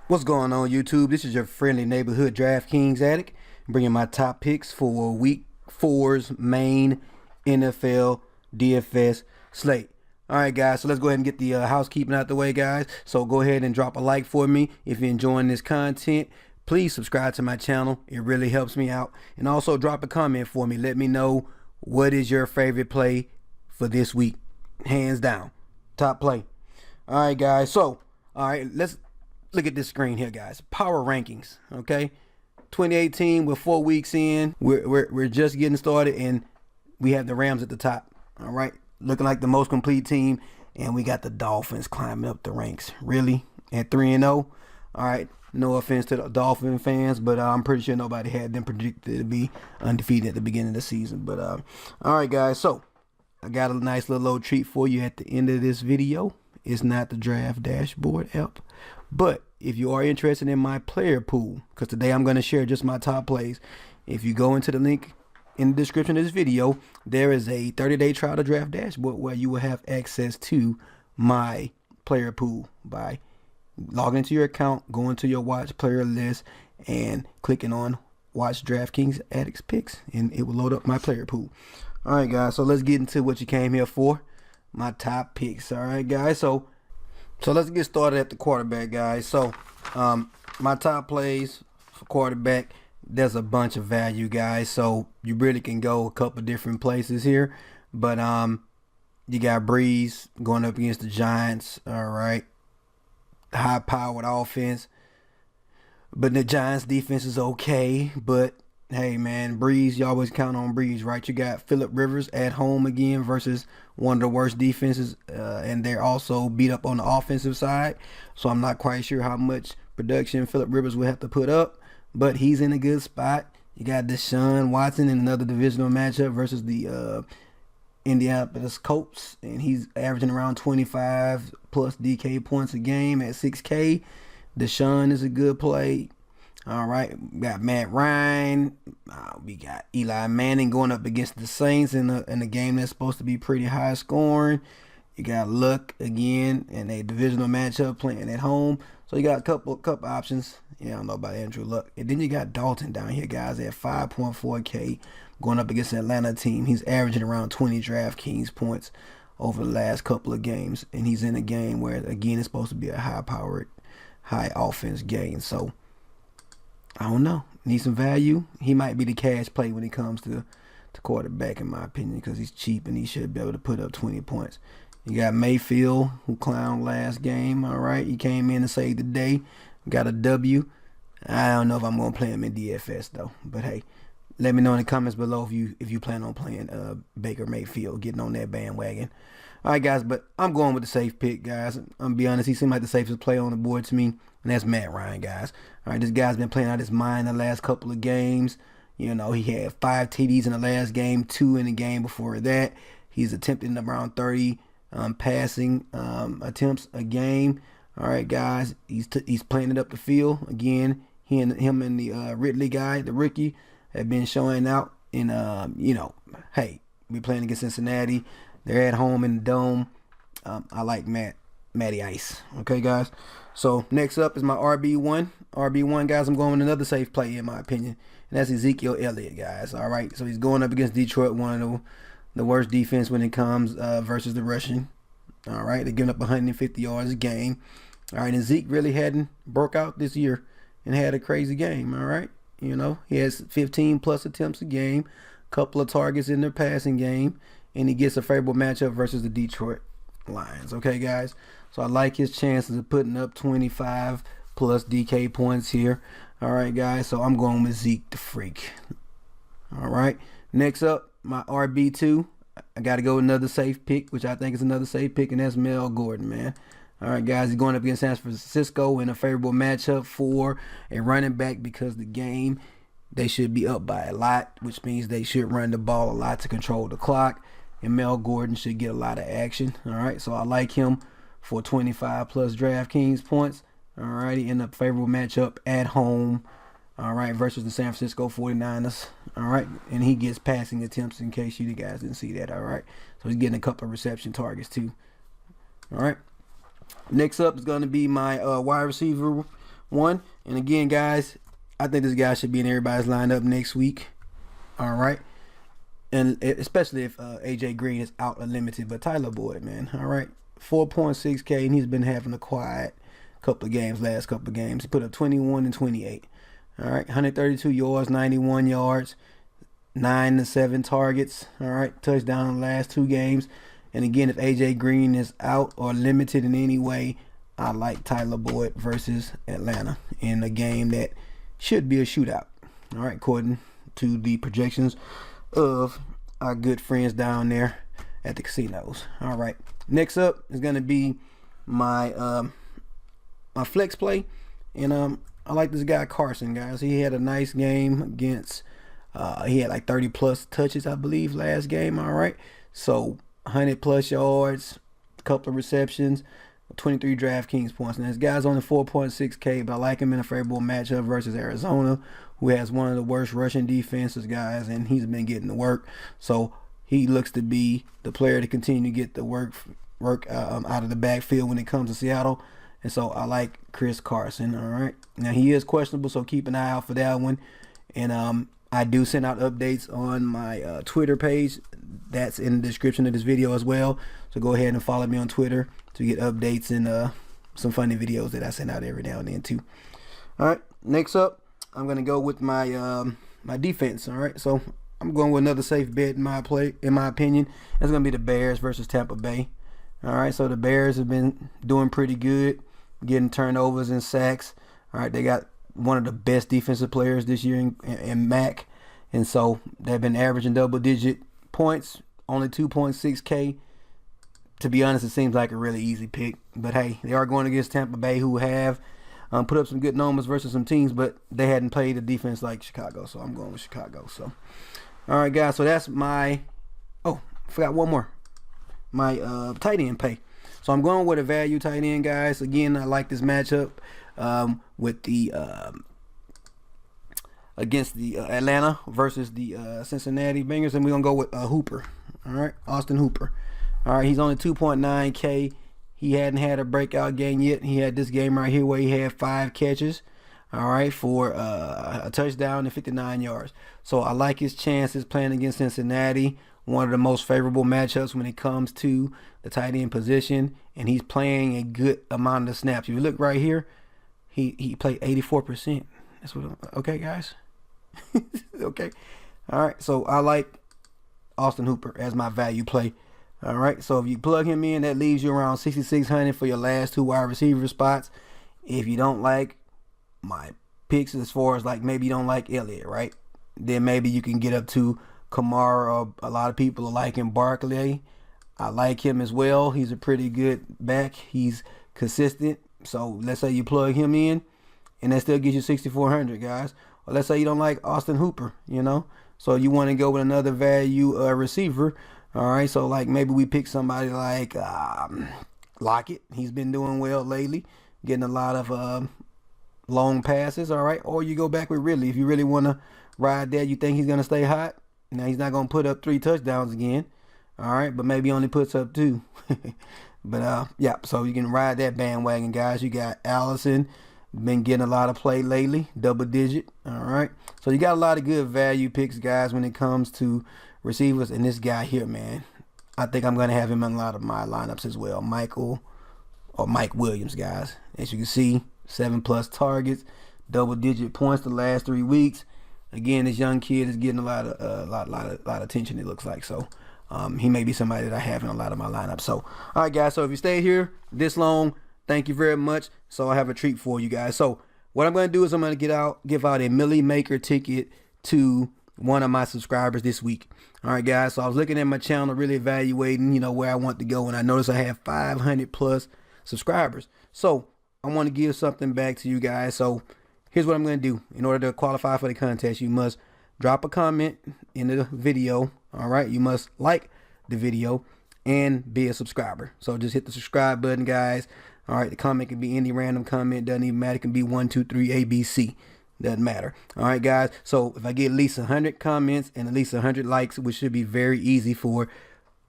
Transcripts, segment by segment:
What's going on, YouTube? This is your friendly neighborhood DraftKings addict, bringing my top picks for Week 4's main NFL DFS slate. All right, guys, so let's go ahead and get the housekeeping out the way, guys. So go ahead and drop a like for me if you're enjoying this content. Please subscribe to my channel. It really helps me out. And also drop a comment for me. Let me know what is your favorite play for this week. Hands down, top play. All right, guys. So, all right, let's look at this screen here, guys. Power rankings, okay? 2018, we're 4 weeks in. We're just getting started, and we have the Rams at the top, all right? Looking like the most complete team, and we got the Dolphins climbing up the ranks. Really? At 3-0? All right, no offense to the Dolphin fans, but I'm pretty sure nobody had them predicted to be undefeated at the beginning of the season. But, all right, guys, so I got a nice little treat for you at the end of this video. It's not the draft dashboard app, but if you are interested in my player pool, because today I'm going to share just my top plays, if you go into the link in the description of this video, there is a 30-day trial to draft dashboard where you will have access to my player pool by logging into your account, going to your watch player list, and clicking on watch DraftKings Addicts Picks, and it will load up my player pool. All right, guys, so let's get into what you came here for. My top picks. All right, guys, so let's get started at the quarterback, guys. So my top plays for quarterback, there's a bunch of value, guys, so you really can go a couple different places here. But you got Breeze going up against the Giants. All right, high powered offense, but the Giants defense is okay. But hey, man, Breeze, you always count on Breeze, right? You got Phillip Rivers at home again versus one of the worst defenses, and they're also beat up on the offensive side. So I'm not quite sure how much production Phillip Rivers will have to put up, but he's in a good spot. You got Deshaun Watson in another divisional matchup versus the Indianapolis Colts, and he's averaging around 25 plus DK points a game at 6K. Deshaun is a good play. All right, we got Matt Ryan. We got Eli Manning going up against the Saints in a game that's supposed to be pretty high scoring. You got Luck again in a divisional matchup playing at home. So you got a couple options. Yeah, I don't know about Andrew Luck. And then you got Dalton down here, guys, at 5.4K going up against the Atlanta team. He's averaging around 20 DraftKings points over the last couple of games. And he's in a game where, again, it's supposed to be a high-powered, high offense game. So I don't know. Need some value. He might be the cash play when it comes to quarterback, in my opinion, because he's cheap and he should be able to put up 20 points. You got Mayfield, who clowned last game. All right, he came in to save the day. Got a W. I don't know if I'm going to play him in DFS, though. But, hey, let me know in the comments below if you plan on playing Baker Mayfield, getting on that bandwagon. All right, guys, but I'm going with the safe pick, guys. I'm going to be honest. He seemed like the safest player on the board to me, and that's Matt Ryan, guys. All right, this guy's been playing out his mind the last couple of games. You know, he had 5 TDs in the last game, 2 in the game before that. He's attempting around 30 passing attempts a game. All right, guys, he's playing it up the field. Again, him and the Ridley guy, the rookie, have been showing out. And, you know, hey, we playing against Cincinnati. They're at home in the Dome. I like Matty Ice. Okay, guys. So next up is my RB1. RB1, guys, I'm going with another safe play, in my opinion. And that's Ezekiel Elliott, guys. All right. So he's going up against Detroit, one of the worst defense when it comes versus the rushing. All right. They're giving up 150 yards a game. All right. And Zeke really hadn't broke out this year and had a crazy game. All right. You know, he has 15 plus attempts a game, couple of targets in their passing game, and he gets a favorable matchup versus the Detroit Lions. Okay, guys. So I like his chances of putting up 25 plus DK points here. All right, guys. So I'm going with Zeke the Freak. All right. Next up, my RB2. I got to go with another safe pick, which I think is another safe pick, and that's Mel Gordon, man. All right, guys. He's going up against San Francisco in a favorable matchup for a running back because the game, they should be up by a lot, which means they should run the ball a lot to control the clock. And Mel Gordon should get a lot of action. All right, so I like him for 25 plus DraftKings points. All righty, in a favorable matchup at home. All right, versus the San Francisco 49ers. All right, and he gets passing attempts in case you guys didn't see that. All right, so he's getting a couple of reception targets too. All right, next up is going to be my wide receiver 1. And again, guys, I think this guy should be in everybody's lineup next week. All right. And especially if AJ Green is out or limited. But Tyler Boyd, man. All right. 4.6K, and he's been having a quiet last couple of games. He put up 21 and 28. All right. 132 yards, 91 yards, 9 to 7 targets. All right. Touchdown in the last 2 games. And again, if AJ Green is out or limited in any way, I like Tyler Boyd versus Atlanta in a game that should be a shootout. All right, according to the projections of our good friends down there at the casinos. All right, next up is going to be my my flex play, and I like this guy Carson, guys. He had a nice game against. He had like 30 plus touches, I believe, last game. All right, so 100 plus yards, a couple of receptions, 23 DraftKings points. Now this guy's only 4.6K, but I like him in a favorable matchup versus Arizona, who has one of the worst rushing defenses, guys, and he's been getting the work. So he looks to be the player to continue to get the work out of the backfield when it comes to Seattle. And so I like Chris Carson. All right. Now he is questionable, so keep an eye out for that one. And I do send out updates on my Twitter page. That's in the description of this video as well. So go ahead and follow me on Twitter to get updates and some funny videos that I send out every now and then too. All right, next up, I'm gonna go with my my defense. All right, so I'm going with another safe bet in my opinion. It's gonna be the Bears versus Tampa Bay. All right, so the Bears have been doing pretty good, getting turnovers and sacks. All right, they got one of the best defensive players this year in Mac, and so they've been averaging double-digit points, only 2.6K. To be honest, it seems like a really easy pick, but hey, they are going against Tampa Bay, who have put up some good numbers versus some teams, but they hadn't played a defense like Chicago, so I'm going with Chicago. So, all right, guys, so that's my forgot one more, my tight end pay. So I'm going with a value tight end, guys. Again, I like this matchup with the against the Atlanta versus the Cincinnati Bengals, and we're gonna go with Hooper. All right, Austin Hooper. All right, he's only 2.9K. He hadn't had a breakout game yet. He had this game right here where he had 5 catches, all right, for a touchdown and 59 yards. So I like his chances playing against Cincinnati, one of the most favorable matchups when it comes to the tight end position, and he's playing a good amount of snaps. If you look right here, he played 84%. That's what. Okay, guys. Okay. All right. So I like Austin Hooper as my value play. All right. So if you plug him in, that leaves you around 6,600 for your last 2 wide receiver spots. If you don't like my picks, as far as like maybe you don't like Elliott, right? Then maybe you can get up to Kamara, or a lot of people are liking Barkley. I like him as well. He's a pretty good back. He's consistent. So let's say you plug him in, and that still gives you 6,400, guys. Or let's say you don't like Austin Hooper, so you want to go with another value receiver. All right, so like maybe we pick somebody like Lockett. He's been doing well lately, getting a lot of long passes. All right, or you go back with Ridley if you really want to ride that. You think he's gonna stay hot? Now he's not gonna put up 3 touchdowns again. All right, but maybe he only puts up 2. But yeah, so you can ride that bandwagon, guys. You got Allison, been getting a lot of play lately, double digit. All right, so you got a lot of good value picks, guys, when it comes to receivers. And this guy here, man, I think I'm gonna have him in a lot of my lineups as well. Mike Williams, guys. As you can see, 7+ targets, double digit points the last 3 weeks. Again, this young kid is getting a lot of attention, it looks like. So he may be somebody that I have in a lot of my lineups. So, all right, guys. So if you stay here this long, thank you very much. So I have a treat for you guys. So what I'm going to do is I'm going to give out a Millie Maker ticket to one of my subscribers this week. All right, guys. So I was looking at my channel, really evaluating, where I want to go, and I noticed I have 500+ subscribers. So I want to give something back to you guys. So here's what I'm going to do. In order to qualify for the contest, you must drop a comment in the video. All right, you must like the video and be a subscriber. So just hit the subscribe button, guys. All right, the comment can be any random comment, doesn't even matter. It can be 1, 2, 3 ABC, doesn't matter. All right, guys. So if I get at least 100 comments and at least 100 likes, which should be very easy for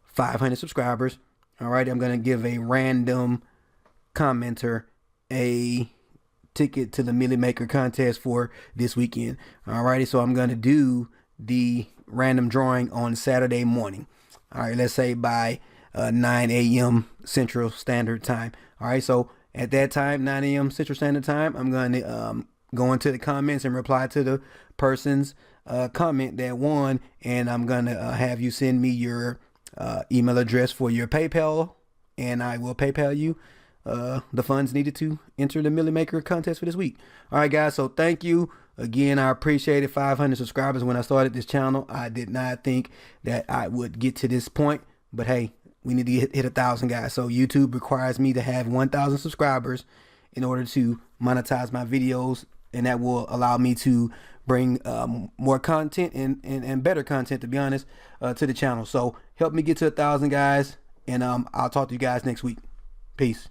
500 subscribers, all right, I'm gonna give a random commenter a ticket to the Millie Maker contest for this weekend. Alrighty, so I'm going to do the random drawing on Saturday morning. All right, let's say by 9 a.m. Central Standard Time. All right, so at that time, 9 a.m. Central Standard Time, I'm going to go into the comments and reply to the person's comment that won, and I'm going to have you send me your email address for your PayPal, and I will PayPal you the funds needed to enter the Millie Maker contest for this week. All right, guys, so thank you. Again, I appreciated 500 subscribers when I started this channel. I did not think that I would get to this point, but hey, we need to hit 1,000, guys. So YouTube requires me to have 1,000 subscribers in order to monetize my videos, and that will allow me to bring more content and better content, to be honest, to the channel. So help me get to 1,000, guys, and I'll talk to you guys next week. Peace.